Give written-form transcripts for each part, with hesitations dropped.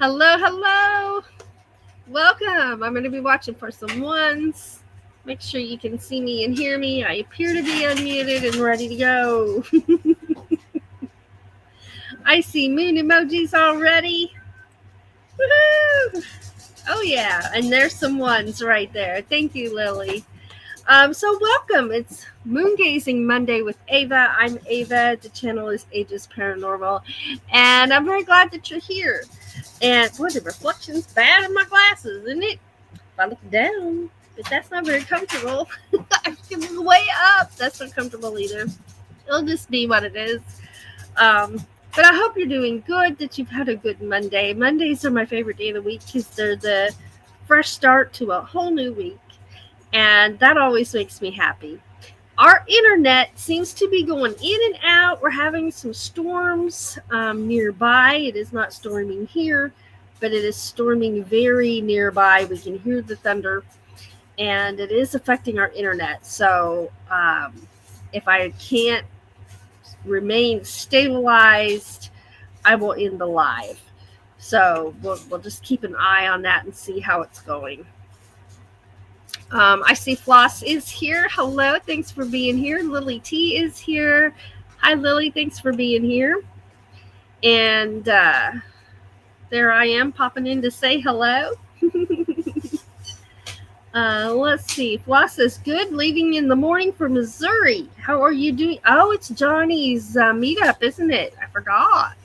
Hello, hello. Welcome. I'm going to be watching for some ones. Make sure you can see me and hear me. I appear to be unmuted and ready to go. I see moon emojis already. Woohoo! Oh, yeah. And there's some ones right there. Thank you, Lily. So welcome. It's Moongazing Monday with Ava. I'm Ava. The channel is Aegis Paranormal. And I'm very glad that you're here. And boy, the reflection's bad in my glasses, isn't it? If I look down, but that's not very comfortable. I can look way up. That's not comfortable either. It'll just be what it is. But I hope you're doing good, that you've had a good Monday. Mondays are my favorite day of the week because they're the fresh start to a whole new week. And that always makes me happy. Our internet seems to be going in and out. We're having some storms nearby. It is not storming here, but it is storming very nearby. We can hear the thunder, and it is affecting our internet. So if I can't remain stabilized, I will end the live. So we'll just keep an eye on that and see how it's going. I see Floss is here. Hello, thanks for being here. Lily T is here. Hi, Lily. Thanks for being here. And there I am popping in to say hello. Let's see. Floss is good. Leaving in the morning for Missouri. How are you doing? Oh, it's Johnny's meetup, isn't it? I forgot.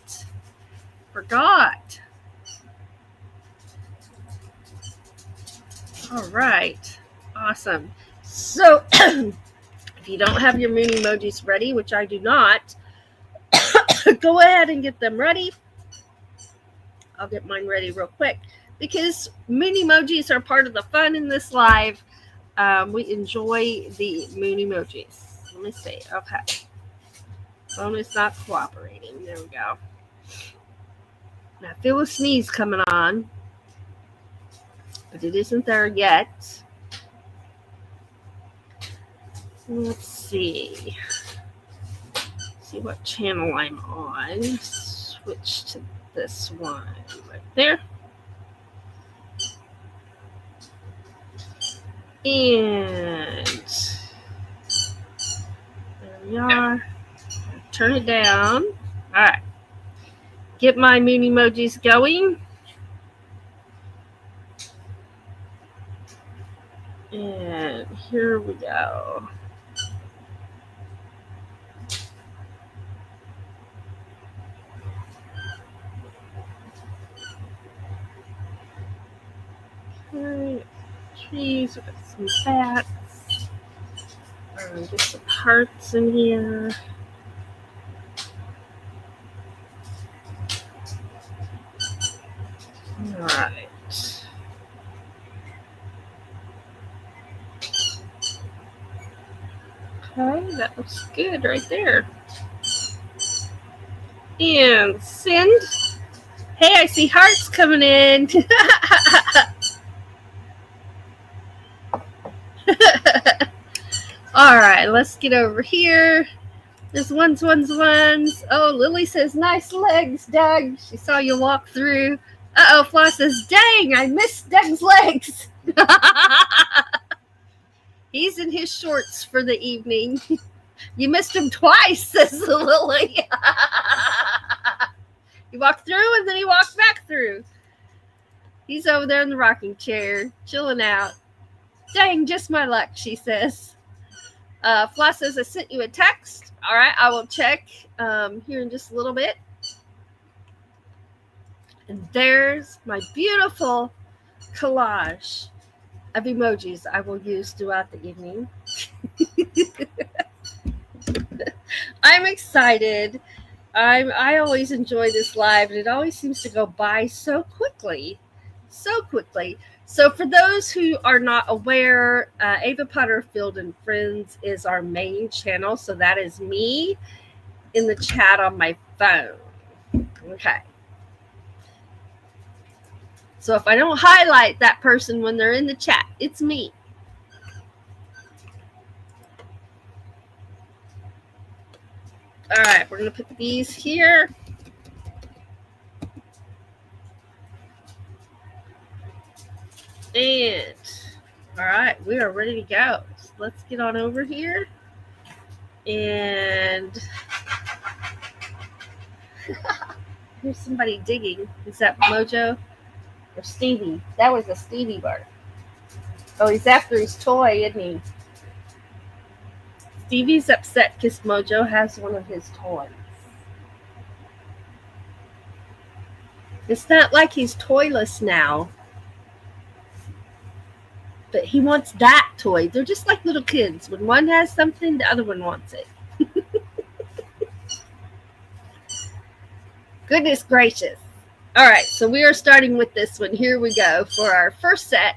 All right. Awesome. So if you don't have your moon emojis ready, which I do not, go ahead and get them ready. I'll get mine ready real quick because moon emojis are part of the fun in this live. We enjoy the moon emojis. Let me see. Okay. Phone is not cooperating. There we go. Now, I feel a sneeze coming on, but it isn't there yet. Let's see. See what channel I'm on. Switch to this one right there. And there we are. Turn it down. All right. Get my moon emojis going. And here we go. Okay. Trees, we've got some bats. Get some hearts in here. All right. Okay, that looks good right there. And send. Hey, I see hearts coming in. All right, let's get over here. There's ones. Oh, Lily says, nice legs, Doug. She saw you walk through. Uh-oh, Floss says, dang, I missed Doug's legs. He's in his shorts for the evening. You missed him twice, says Lily. He walked through and then he walked back through. He's over there in the rocking chair, chilling out. Dang, just my luck, she says. Floss says, I sent you a text. All right, I will check here in just a little bit. And there's my beautiful collage of emojis I will use throughout the evening. I'm excited. I always enjoy this live, and it always seems to go by so quickly. So for those who are not aware, Ava Potterfield and Friends is our main channel. So that is me in the chat on my phone. Okay. So if I don't highlight that person when they're in the chat, it's me. All right, we're going to put these here. And all right, we are ready to go. So let's get on over here. And here's somebody digging. Is that Mojo or Stevie? That was a Stevie bark. Oh, he's after his toy, isn't he? Stevie's upset because Mojo has one of his toys. It's not like he's toyless now, but he wants that toy. They're just like little kids. When one has something, the other one wants it. Goodness gracious. All right, so we are starting with this one. Here we go for our first set.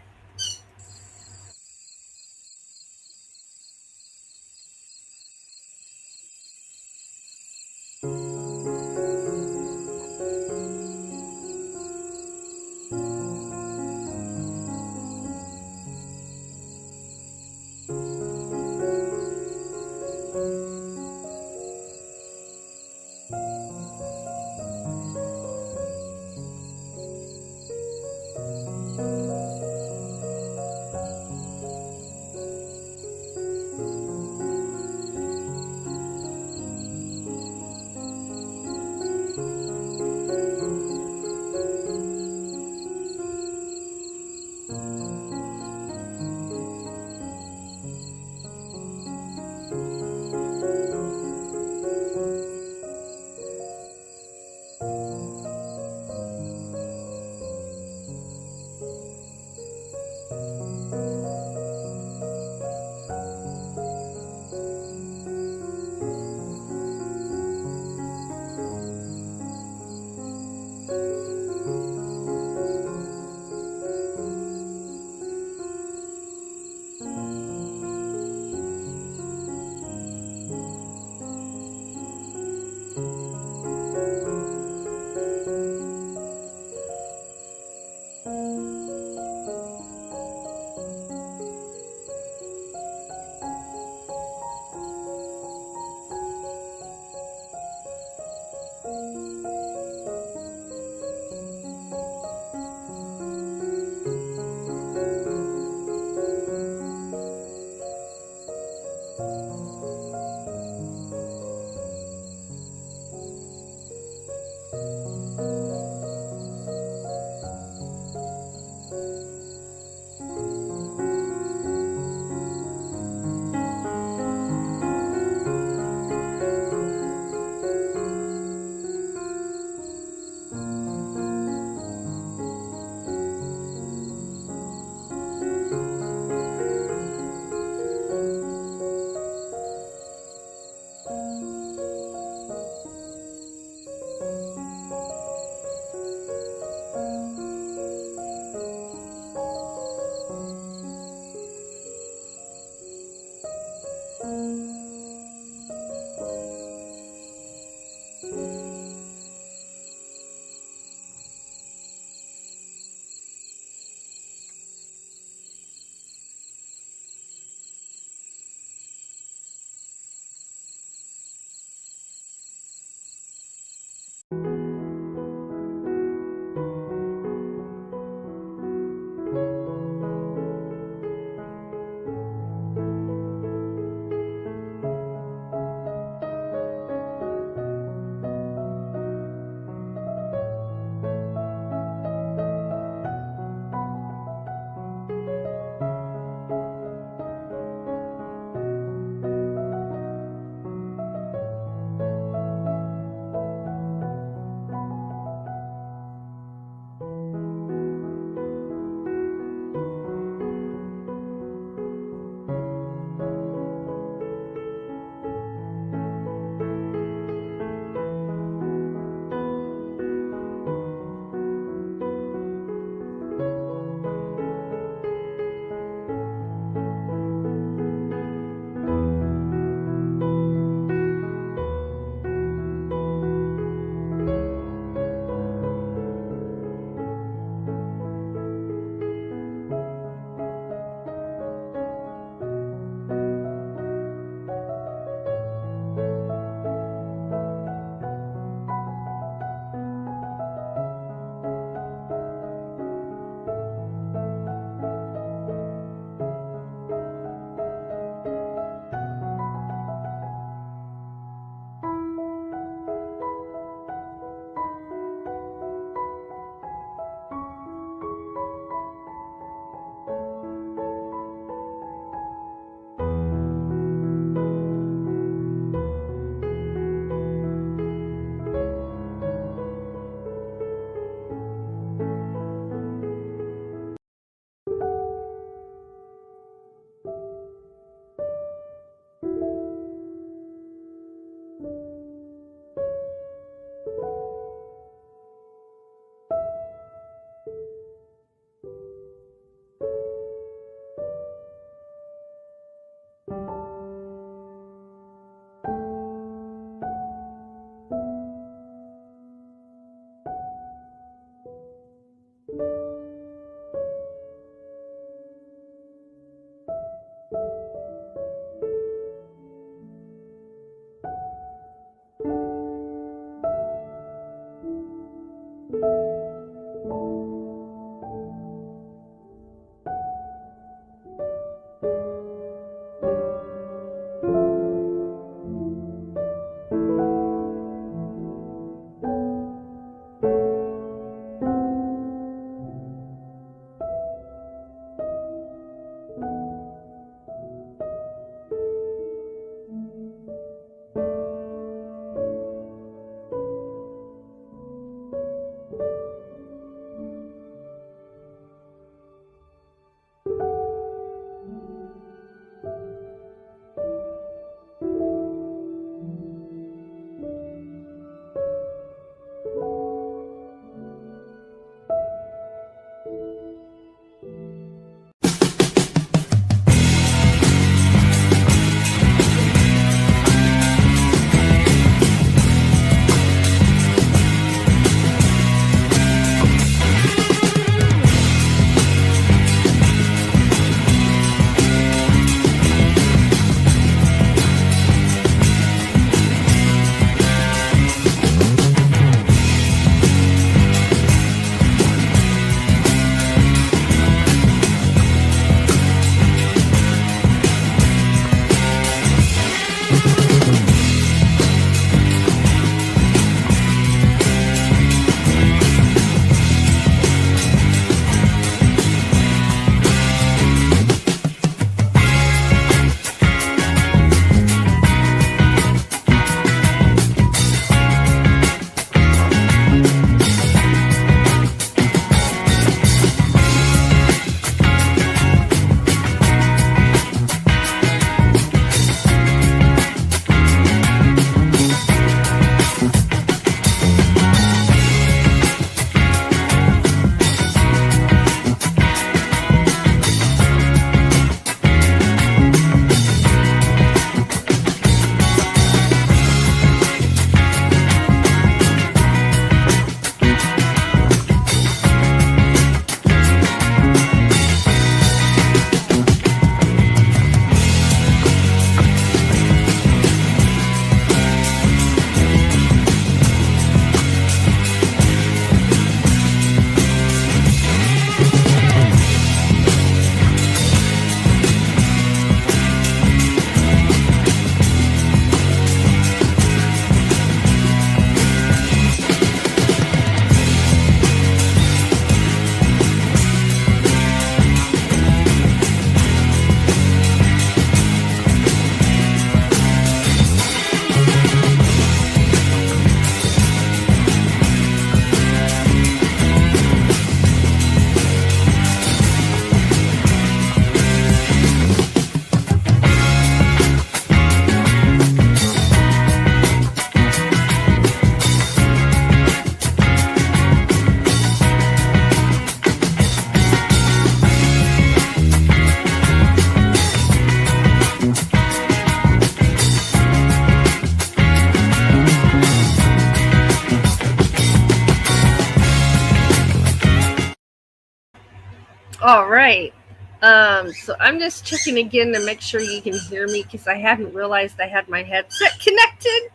All right. So I'm just checking again to make sure you can hear me because I hadn't realized I had my headset connected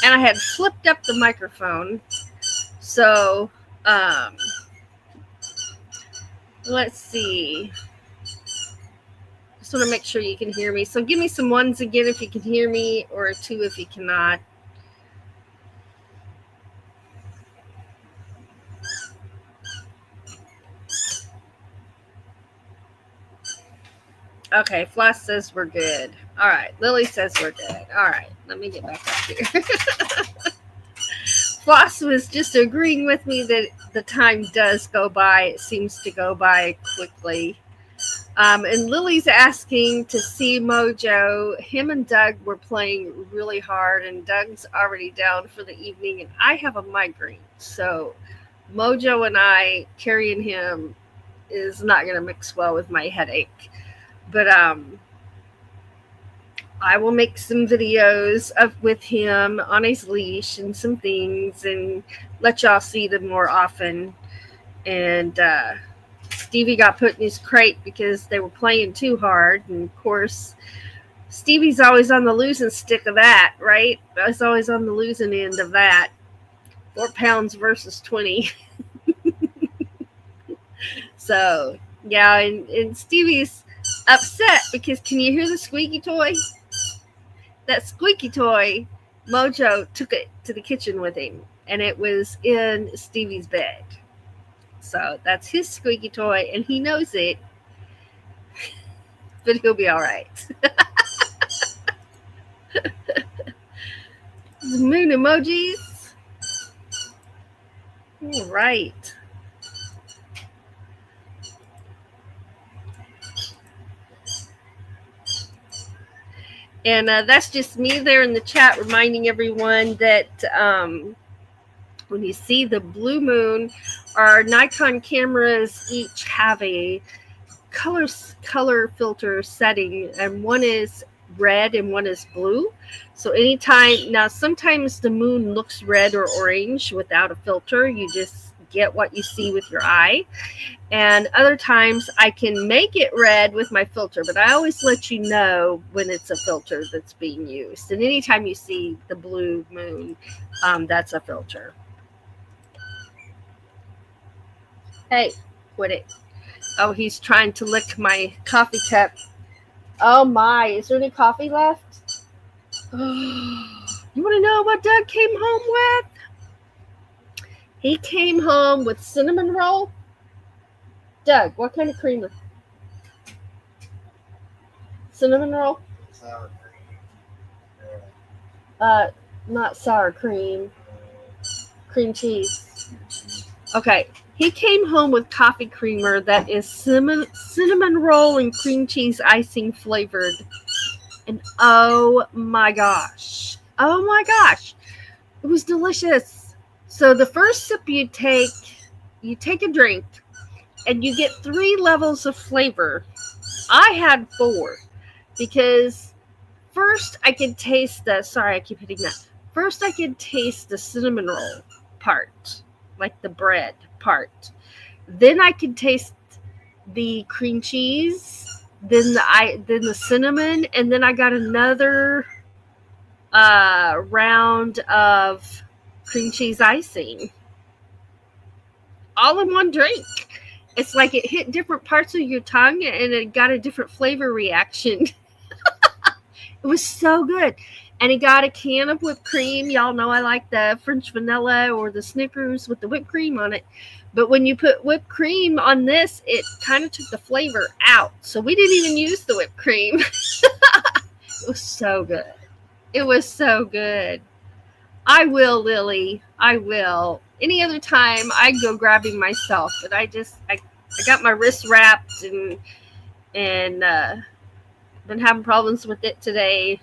and I had flipped up the microphone. So, let's see. Just want to make sure you can hear me. So give me some ones again if you can hear me, or a two if you cannot. Okay, Floss says we're good. All right, Lily says we're good. All right, let me get back up here. Floss was just agreeing with me that the time does go by. It seems to go by quickly. And Lily's asking to see Mojo. Him and Doug were playing really hard, and Doug's already down for the evening, and I have a migraine. So Mojo and I carrying him is not going to mix well with my headache. But I will make some videos with him on his leash and some things and let y'all see them more often. And Stevie got put in his crate because they were playing too hard. And of course, Stevie's always on the losing stick of that, right? I was always on the losing end of that. 4 pounds versus 20. So, yeah, and Stevie's upset because can you hear the squeaky toy? That squeaky toy, Mojo took it to the kitchen with him, and it was in Stevie's bed. So that's his squeaky toy, and he knows it, but he'll be all right. Moon emojis. All right. And that's just me there in the chat reminding everyone that when you see the blue moon, our Nikon cameras each have a color filter setting, and one is red and one is blue. So anytime, now sometimes the moon looks red or orange without a filter. You just get what you see with your eye. And other times I can make it red with my filter, but I always let you know when it's a filter that's being used. And anytime you see the blue moon, that's a filter. Hey, quit it. Oh, he's trying to lick my coffee cup. Oh my, is there any coffee left? You want to know what Doug came home with? He came home with cinnamon roll. Doug, what kind of creamer? Cinnamon roll? Sour cream. Not sour cream. Cream cheese. Okay. He came home with coffee creamer that is cinnamon roll and cream cheese icing flavored. And oh my gosh. Oh my gosh. It was delicious. So the first sip you take a drink and you get 3 levels of flavor. I had 4 because first I could taste sorry, I keep hitting that. First I could taste the cinnamon roll part, like the bread part. Then I could taste the cream cheese, then the cinnamon, and then I got another round of cream cheese icing. All in one drink. It's like it hit different parts of your tongue and it got a different flavor reaction. It was so good. And he got a can of whipped cream. Y'all know I like the French vanilla or the Snickers with the whipped cream on it. But when you put whipped cream on this, it kind of took the flavor out. So we didn't even use the whipped cream. It was so good. It was so good. I will, Lily. I will. Any other time, I'd go grabbing myself. But I got my wrist wrapped and been having problems with it today.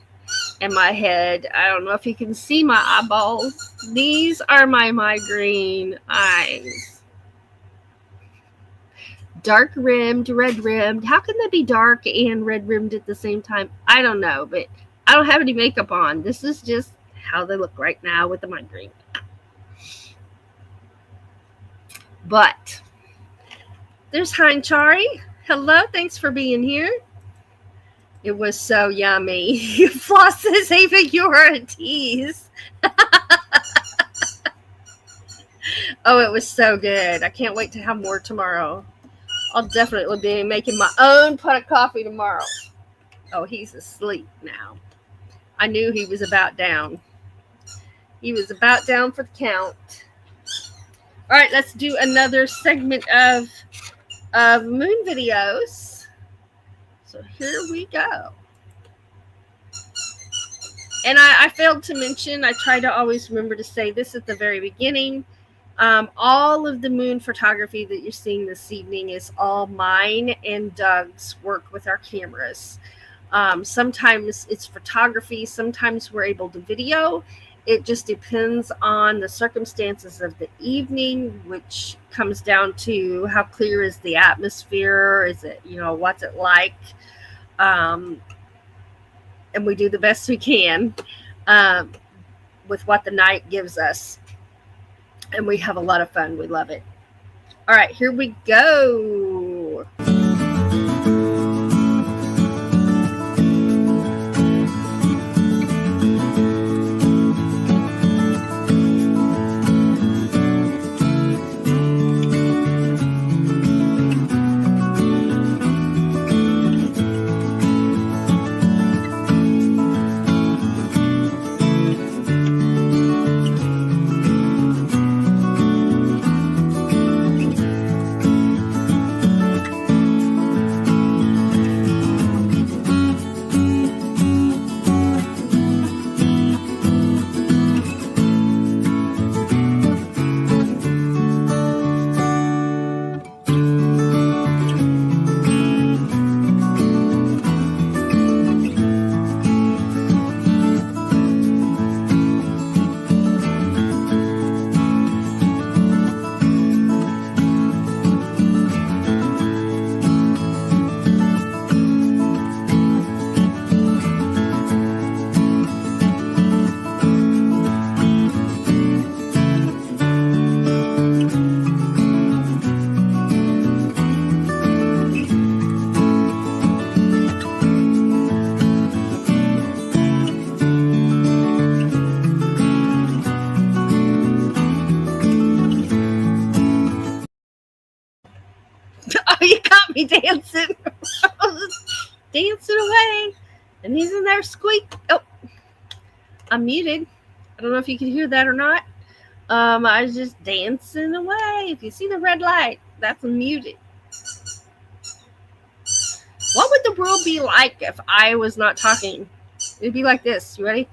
And my head. I don't know if you can see my eyeballs. These are my migraine eyes. Dark rimmed, red rimmed. How can they be dark and red rimmed at the same time? I don't know, but I don't have any makeup on. This is just how they look right now with the migraine. But there's Hein Chari. Hello, thanks for being here. It was so yummy. Floss says, Ava, you are a tease. Oh, it was so good. I can't wait to have more tomorrow. I'll definitely be making my own pot of coffee tomorrow. Oh, he's asleep now. I knew he was about down. He was about down for the count. All right, let's do another segment of moon videos. So here we go. And I failed to mention, I try to always remember to say this at the very beginning. All of the moon photography that you're seeing this evening is all mine and Doug's work with our cameras. Sometimes it's photography, sometimes we're able to video. It just depends on the circumstances of the evening, which comes down to how clear is the atmosphere, is it, what's it like? And we do the best we can with what the night gives us. And we have a lot of fun. We love it. All right, here we go. Dancing. Dancing away. And he's in there squeak. Oh, I'm muted. I don't know if you can hear that or not. I was just dancing away. If you see the red light, that's muted. What would the world be like if I was not talking? It'd be like this. You ready?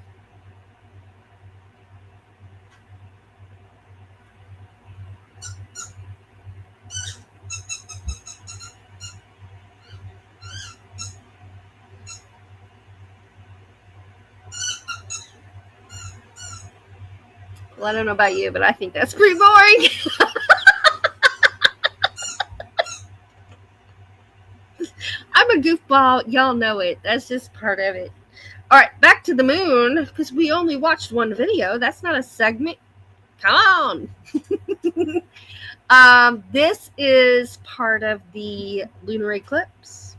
Well, I don't know about you, but I think that's pretty boring. I'm a goofball. Y'all know it. That's just part of it. All right, back to the moon, because we only watched one video. That's not a segment. Come on. This is part of the lunar eclipse.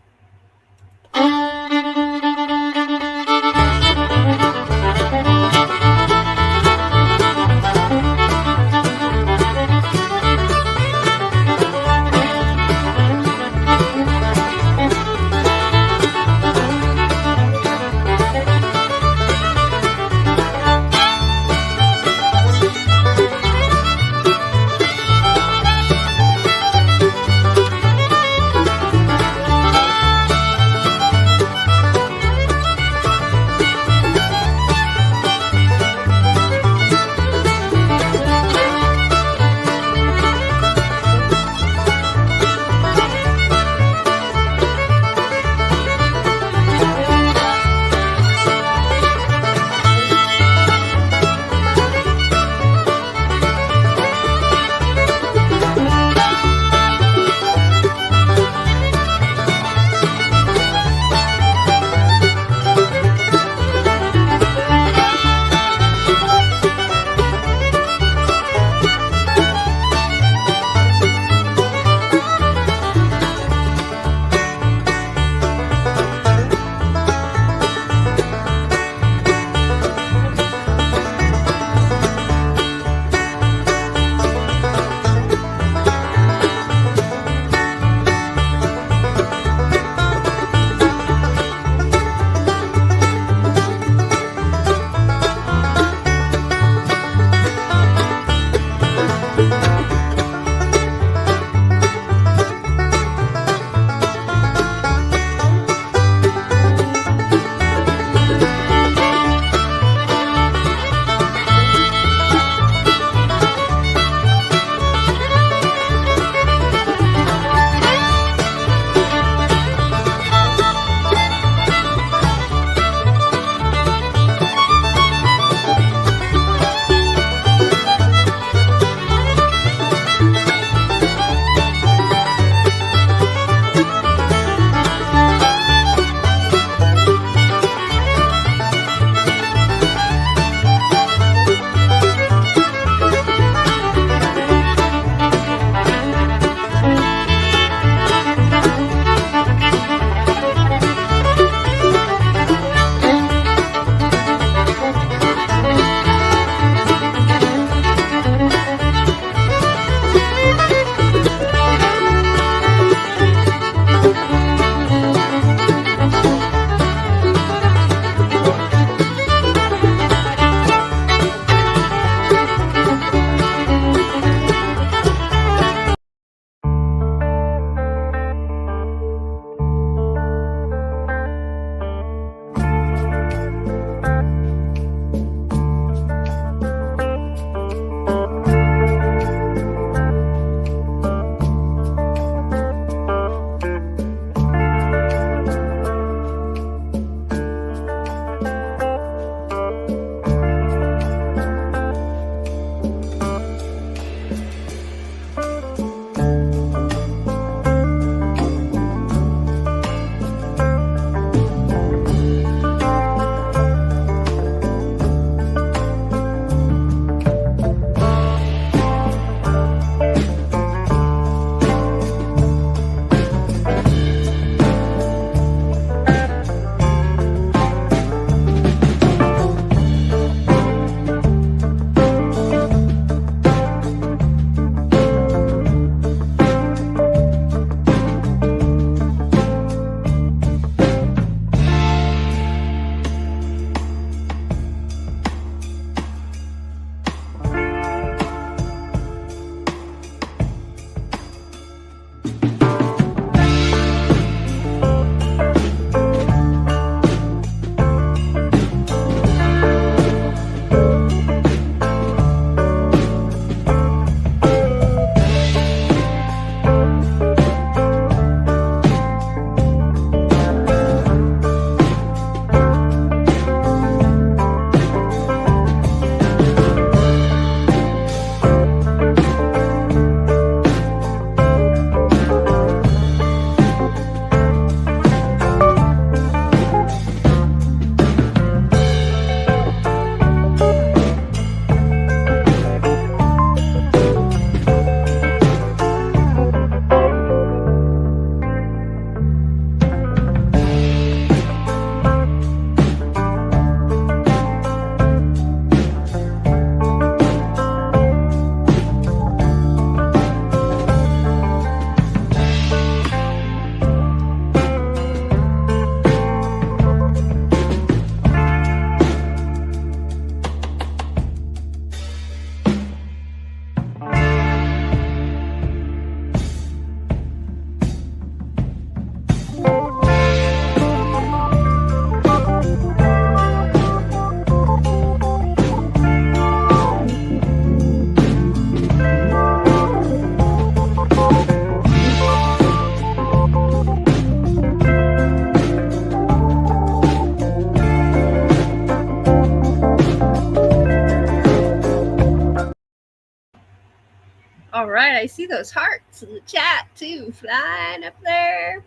All right, I see those hearts in the chat too, flying up there.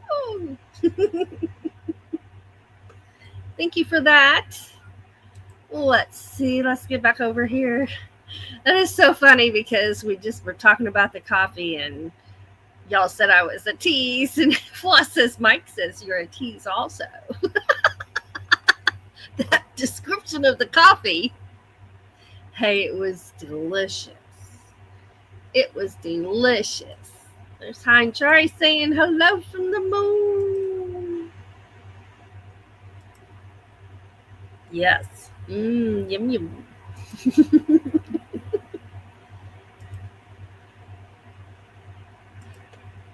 Thank you for that. Let's see. Let's get back over here. That is so funny because we just were talking about the coffee and y'all said I was a tease, and Floss says, Mike says you're a tease also. That description of the coffee. Hey, it was delicious. It was delicious. There's Hein Chari saying hello from the moon. Yes. Yum, yum.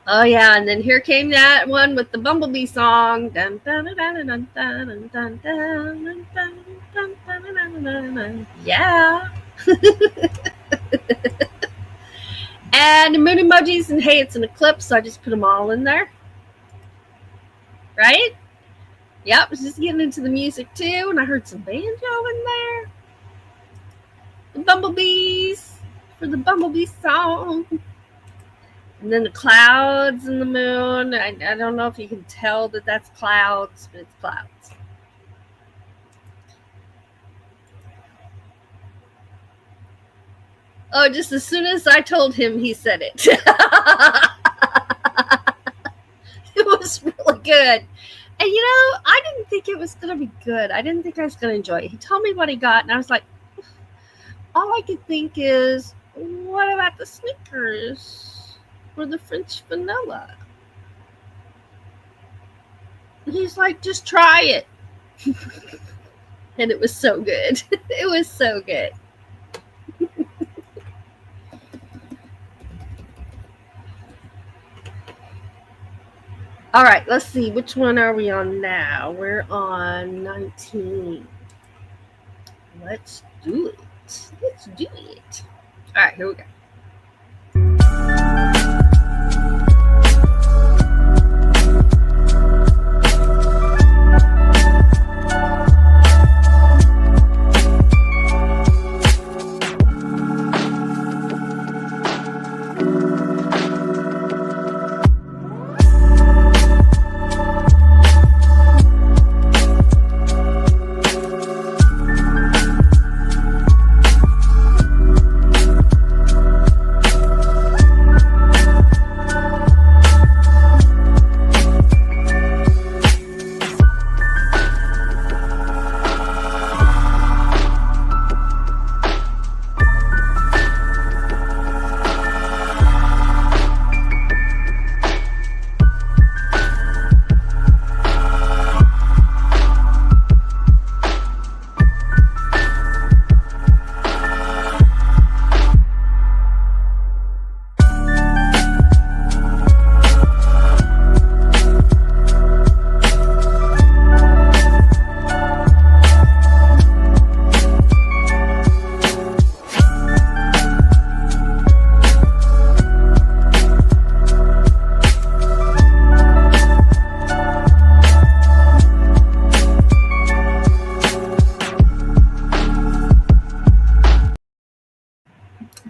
Oh, yeah. And then here came that one with the Bumblebee song. Dun, dun, dun, dun, dun, dun, dun, dun, dun, dun. Yeah. And moon emojis, and hey, it's an eclipse, so I just put them all in there. Right? Yep, I was just getting into the music too, and I heard some banjo in there. The bumblebees for the bumblebee song. And then the clouds and the moon. I don't know if you can tell that that's clouds, but it's clouds. Oh, just as soon as I told him, he said it. It was really good. And, I didn't think it was going to be good. I didn't think I was going to enjoy it. He told me what he got, and I was like, all I could think is, what about the Snickers or the French vanilla? And he's like, just try it. And it was so good. It was so good. All right, let's see. Which one are we on now? We're on 19. Let's do it. Let's do it. All right, here we go.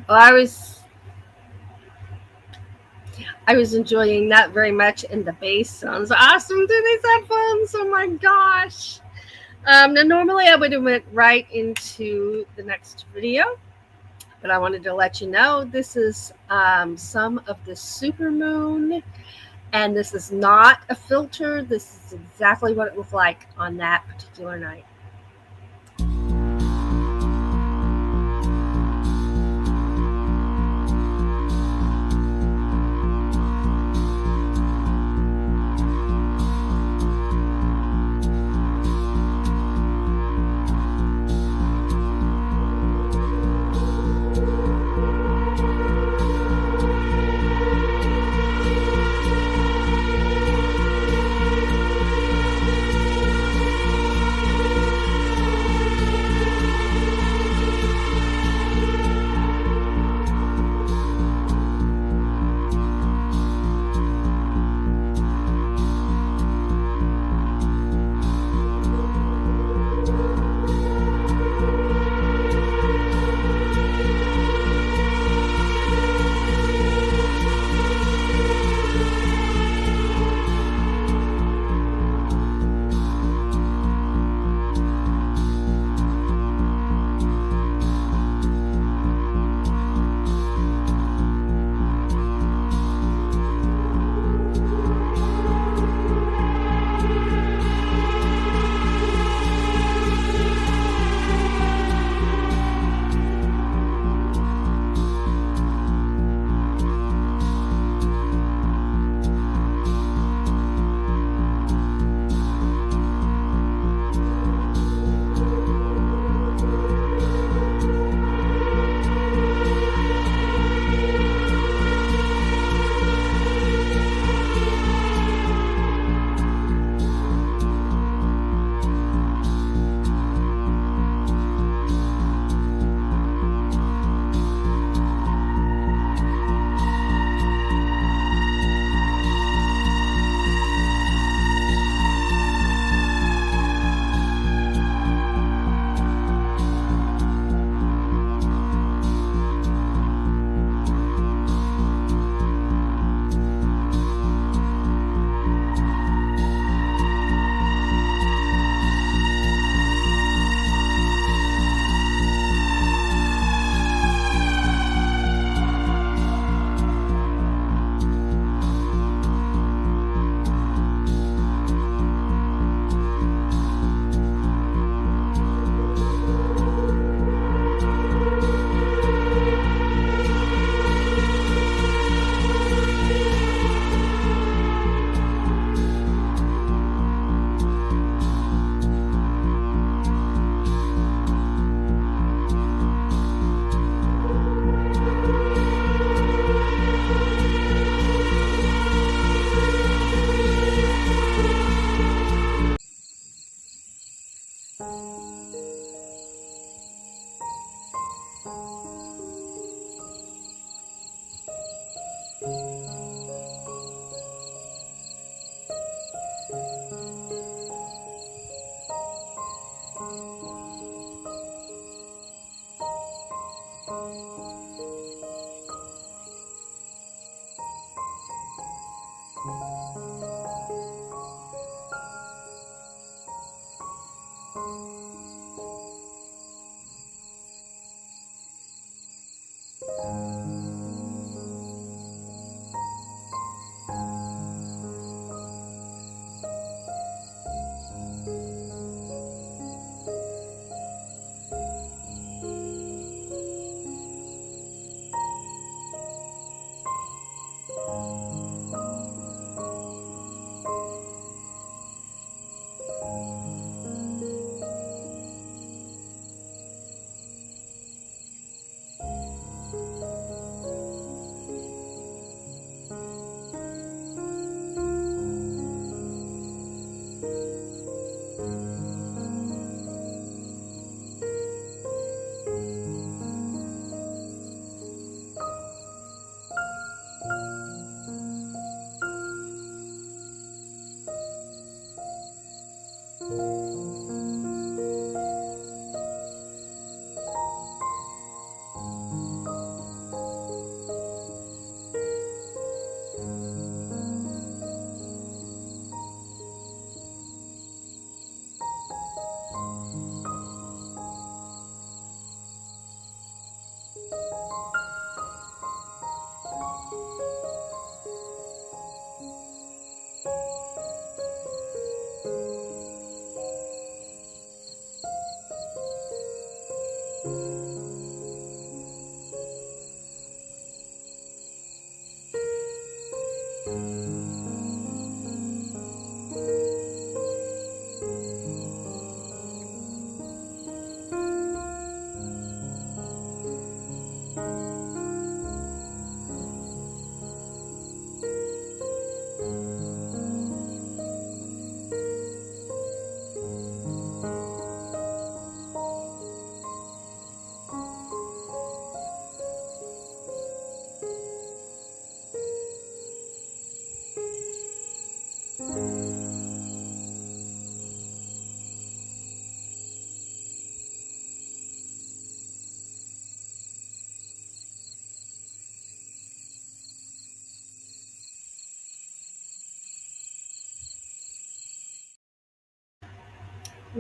Well, I was enjoying that very much, and the bass sounds awesome through these headphones. Oh my gosh. Now, normally I would have went right into the next video, but I wanted to let you know this is some of the supermoon, and this is not a filter. This is exactly what it looked like on that particular night.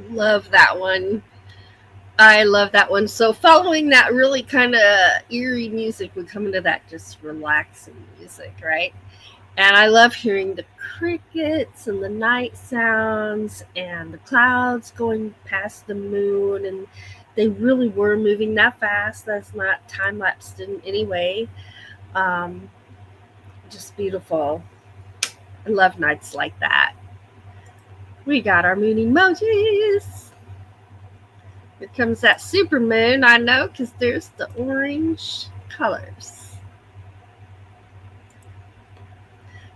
Love that one. I love that one. So following that really kind of eerie music, we come into that just relaxing music, right? And I love hearing the crickets and the night sounds and the clouds going past the moon. And they really were moving that fast. That's not time lapsed in any way. Um, just beautiful. I love nights like that. We got our moon emojis. Here comes that super moon. I know because there's the orange colors.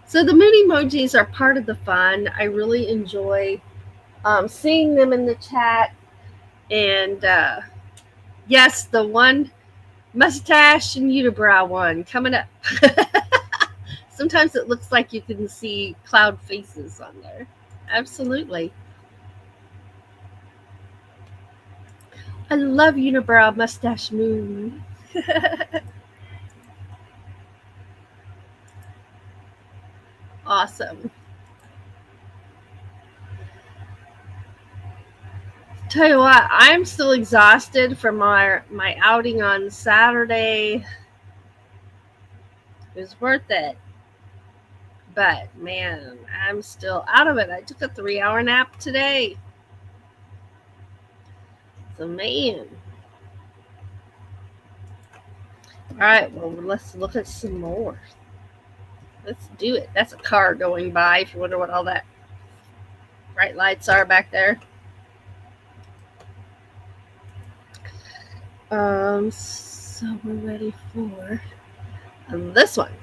So the moon emojis are part of the fun. I really enjoy seeing them in the chat. And yes, the one mustache and unibrow one coming up. Sometimes it looks like you can see cloud faces on there. Absolutely. I love unibrow mustache moon. Awesome. Tell you what, I'm still exhausted from my outing on Saturday. It was worth it. But man, I'm still out of it. I took a 3-hour nap today. So man. Alright, well let's look at some more. Let's do it. That's a car going by if you wonder what all that bright lights are back there. So we're ready for this one.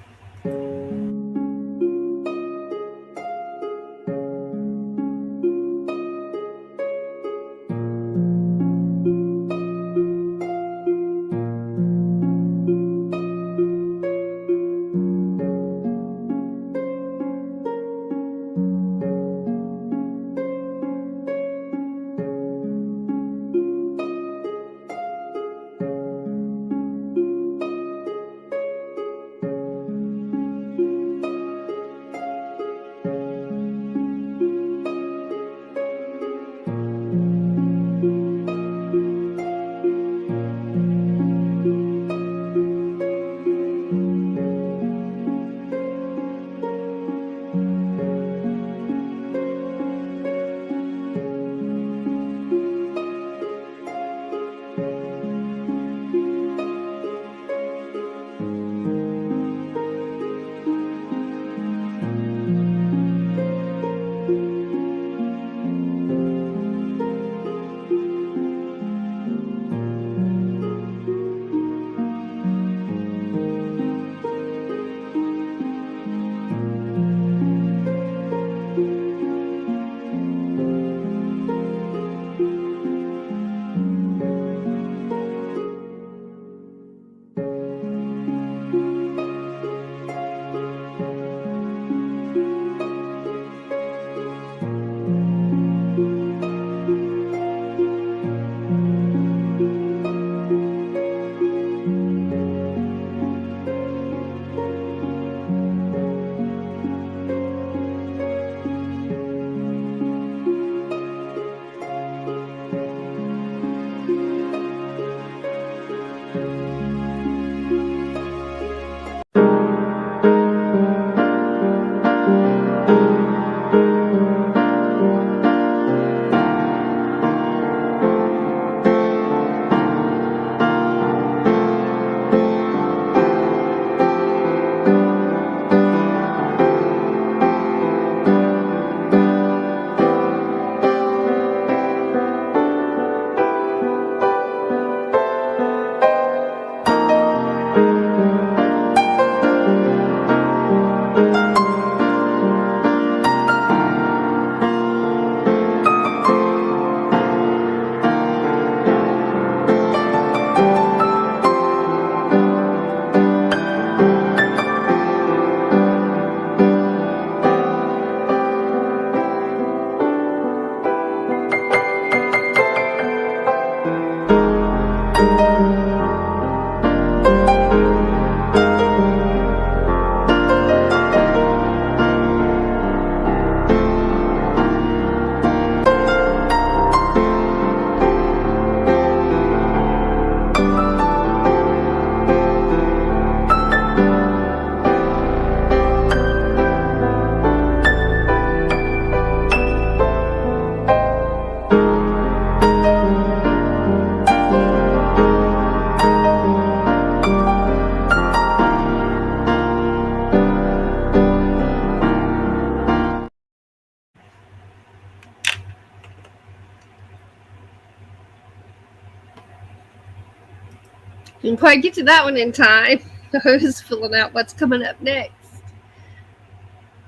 Didn't quite get to that one in time. I was filling out what's coming up next.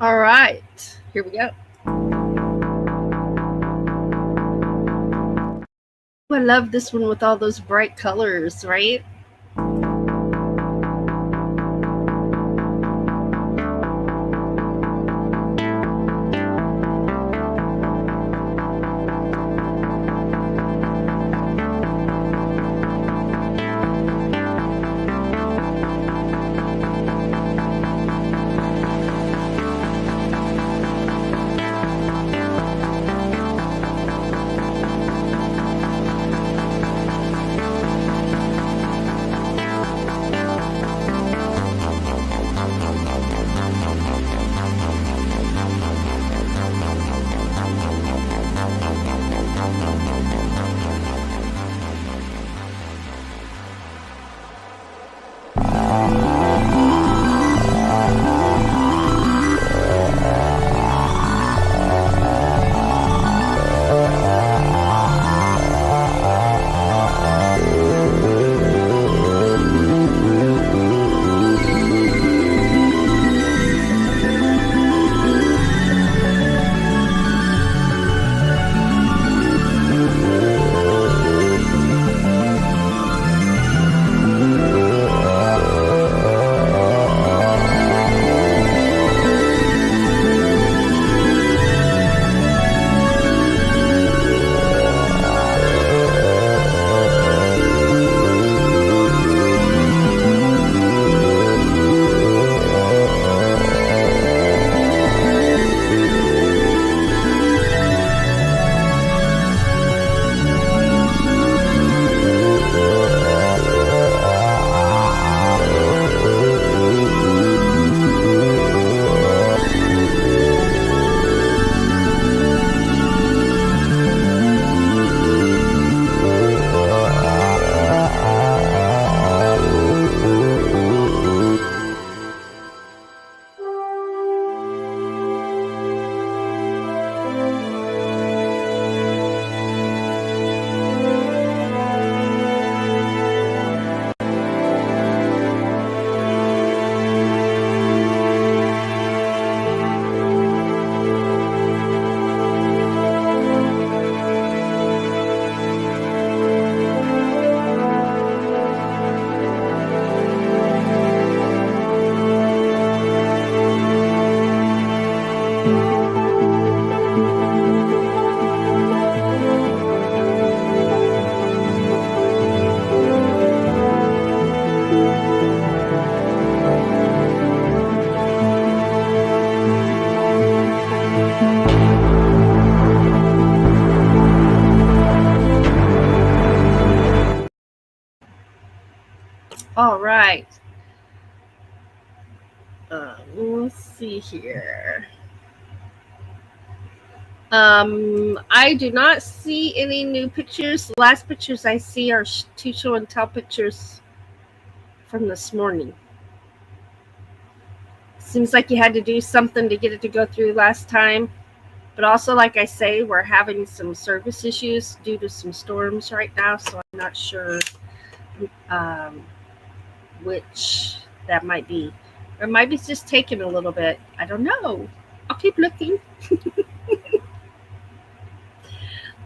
All right, here we go. I love this one with all those bright colors, right? All right. Let's see here. I do not see any new pictures. The last pictures I see are two show and tell pictures from this morning. Seems like you had to do something to get it to go through last time. But also, like I say, we're having some service issues due to some storms right now, so I'm not sure which that might be. Or it might be just taking a little bit. I don't know. I'll keep looking.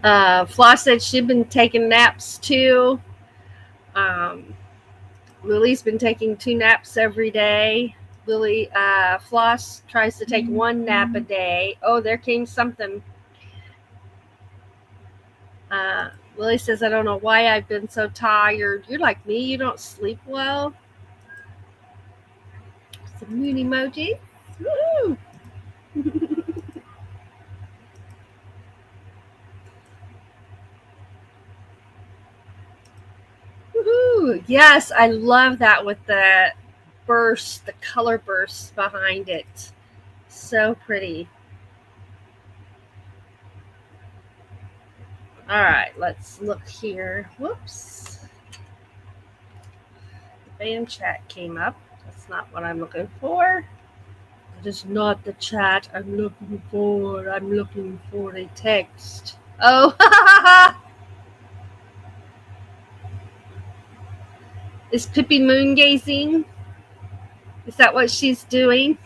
Floss said she'd been taking naps too. Lily's been taking 2 naps every day. Floss tries to take 1 nap a day. Oh, there came something. Lily says, I don't know why I've been so tired. You're like me. You don't sleep well. Some moon emoji. Woo! Woohoo! Yes, I love that with the burst, the color bursts behind it. So pretty. All right, let's look here. Whoops. The band chat came up. That's not what I'm looking for. That is not the chat I'm looking for. I'm looking for a text. Oh, Is Pippi moongazing? Is that what she's doing?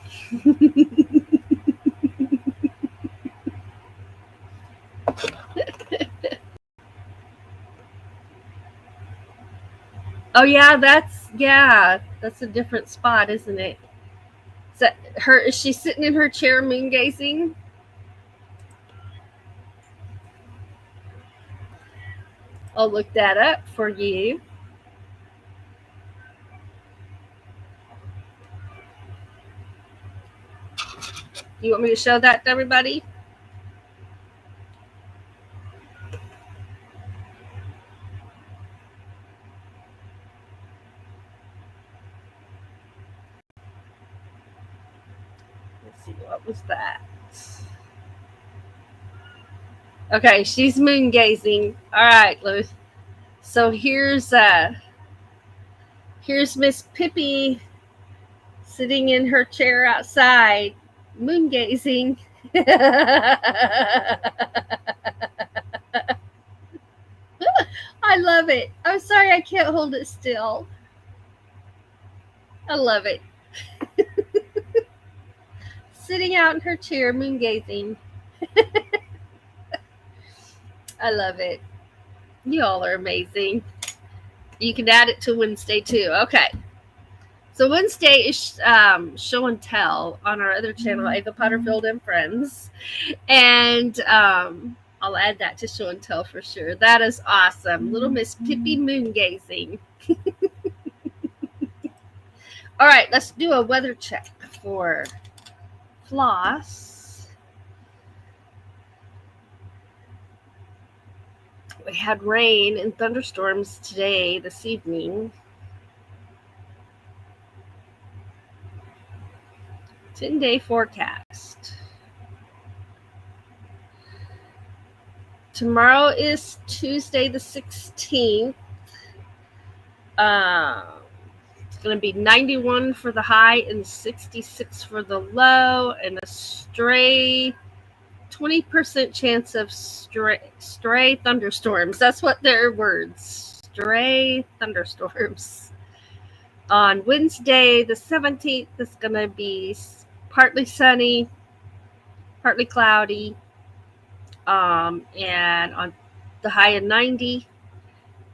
Oh yeah, that's a different spot, isn't it? Is that her? Is she sitting in her chair moongazing? I'll look that up for you. You want me to show that to everybody? Let's see, what was that? Okay, she's moongazing. All right, Lewis. So here's Miss Pippi sitting in her chair outside, moongazing. I love it. I'm sorry I can't hold it still. I love it. Sitting out in her chair, moongazing. I love it. You all are amazing. You can add it to Wednesday too. Okay. So Wednesday is show and tell on our other channel, Ava Potterfield and Friends. And I'll add that to show and tell for sure. That is awesome. Little Miss Pippi moongazing. All right, let's do a weather check for Floss. We had rain and thunderstorms today, this evening. 10-day forecast. Tomorrow is Tuesday the 16th. It's going to be 91 for the high and 66 for the low, and a stray 20% chance of stray thunderstorms. That's what their words. Stray thunderstorms. On Wednesday the 17th, it's going to be partly sunny, partly cloudy, and on the high of 90.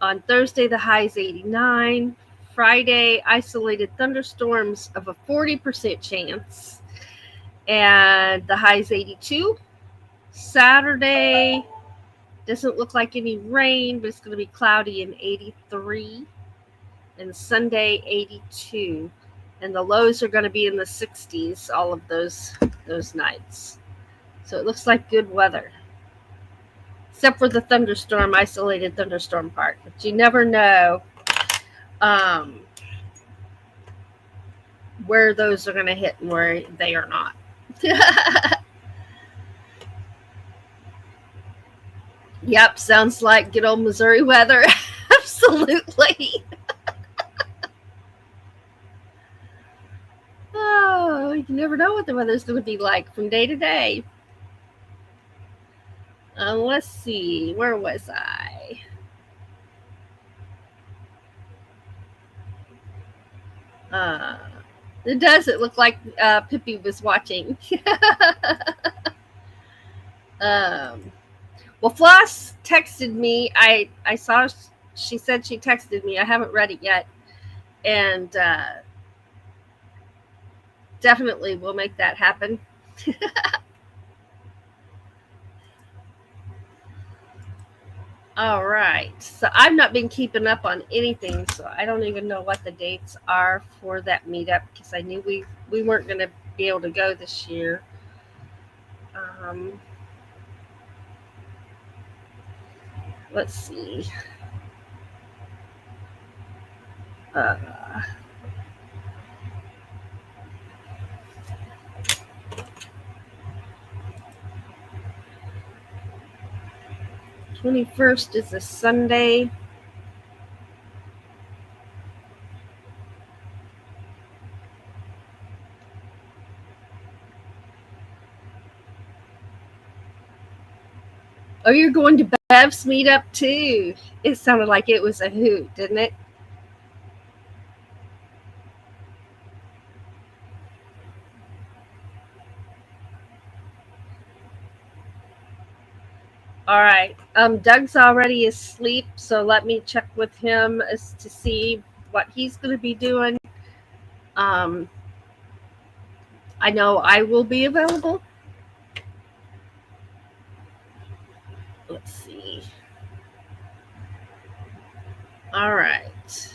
On Thursday, the high is 89. Friday, isolated thunderstorms of a 40% chance, and the high is 82. Saturday, doesn't look like any rain, but it's going to be cloudy and 83. And Sunday, 82. And the lows are going to be in the 60s all of those nights. So it looks like good weather. Except for the isolated thunderstorm part. But you never know where those are going to hit and where they are not. Yep, sounds like good old Missouri weather. Absolutely. Oh, you never know what the weather's going to be like from day to day. Let's see, where was I? It doesn't look like Pippi was watching. Well, Floss texted me. I saw she said she texted me. I haven't read it yet. And definitely we'll make that happen. All right. So I've not been keeping up on anything, so I don't even know what the dates are for that meetup because I knew we weren't going to be able to go this year. Let's see. 21st is a Sunday. Oh, you're going to Bev's meetup too. It sounded like it was a hoot, didn't it? All right. Doug's already asleep, so let me check with him as to see what he's going to be doing. Um, I know I will be available. Let's see. All right.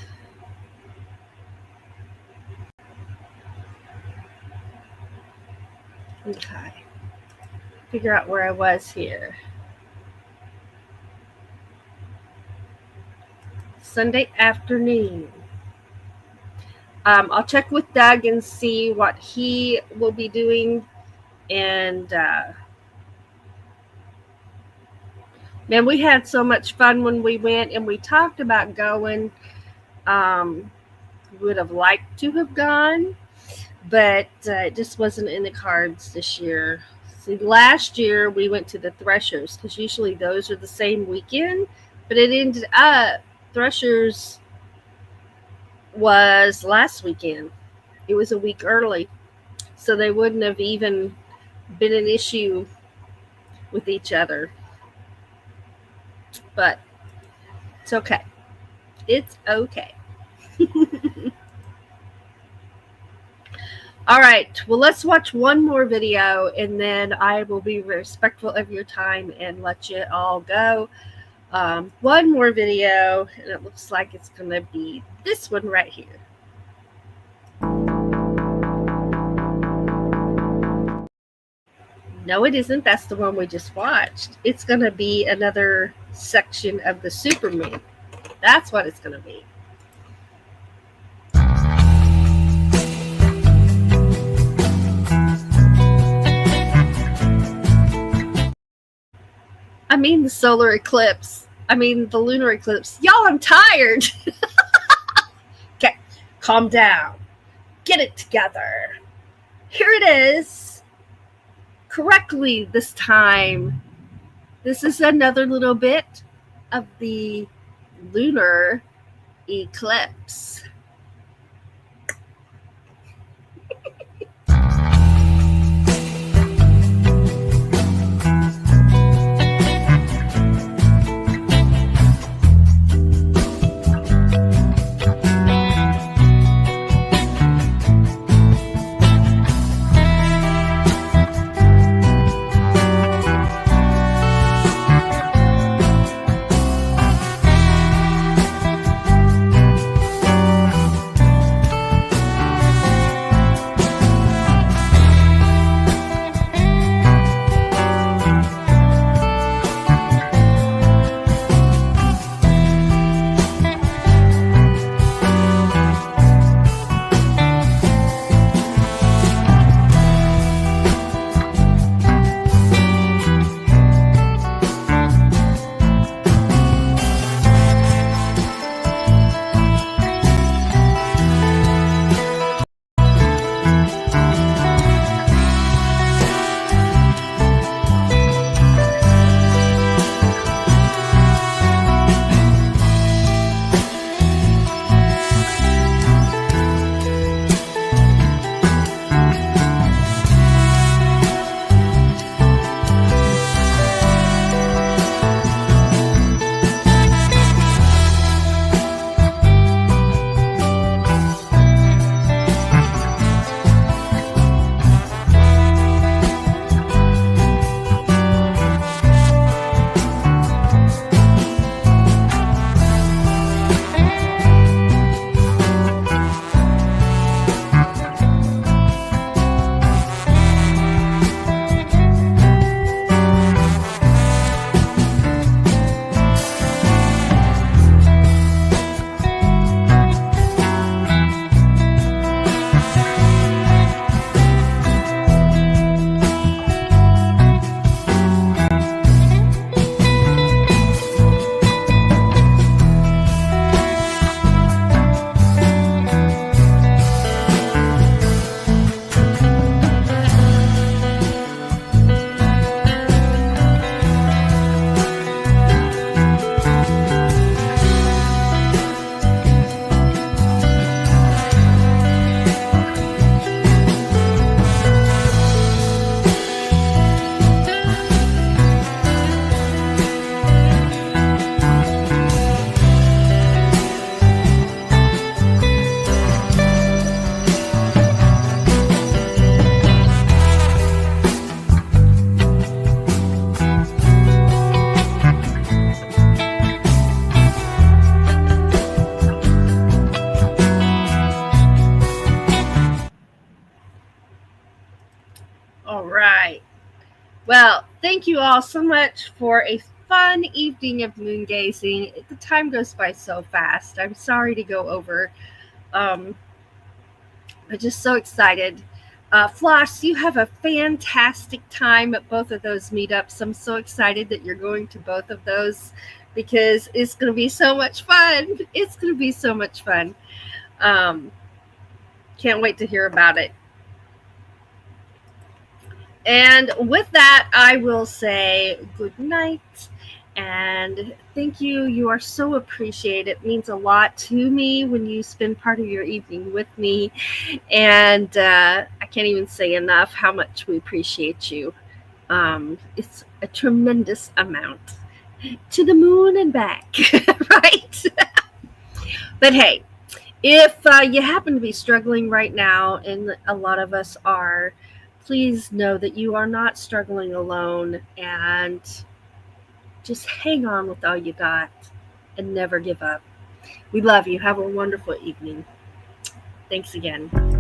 Okay. Figure out where I was here. Sunday afternoon. I'll check with Doug and see what he will be doing. And man, we had so much fun when we went, and we talked about going. Um, would have liked to have gone, but it just wasn't in the cards this year. See, last year we went to the Threshers because usually those are the same weekend, but it ended up Threshers was last weekend. It was a week early, so they wouldn't have even been an issue with each other. But it's okay. It's okay. All right. Well, let's watch one more video, and then I will be respectful of your time and let you all go. One more video, and it looks like it's going to be this one right here. No, it isn't. That's the one we just watched. It's going to be another section of the Superman. That's what it's going to be. I mean the solar eclipse. I mean the lunar eclipse. Y'all, I'm tired. Okay, calm down. Get it together. Here it is. Correctly this time. This is another little bit of the lunar eclipse. Well, thank you all so much for a fun evening of moongazing. The time goes by so fast. I'm sorry to go over. Um, I'm just so excited. Floss, you have a fantastic time at both of those meetups. I'm so excited that you're going to both of those because it's going to be so much fun. It's going to be so much fun. Um, can't wait to hear about it. And with that, I will say good night and thank you. You are so appreciated. It means a lot to me when you spend part of your evening with me. And I can't even say enough how much we appreciate you. It's a tremendous amount to the moon and back, right? But hey, if you happen to be struggling right now, and a lot of us are, please know that you are not struggling alone and just hang on with all you got and never give up. We love you. Have a wonderful evening. Thanks again.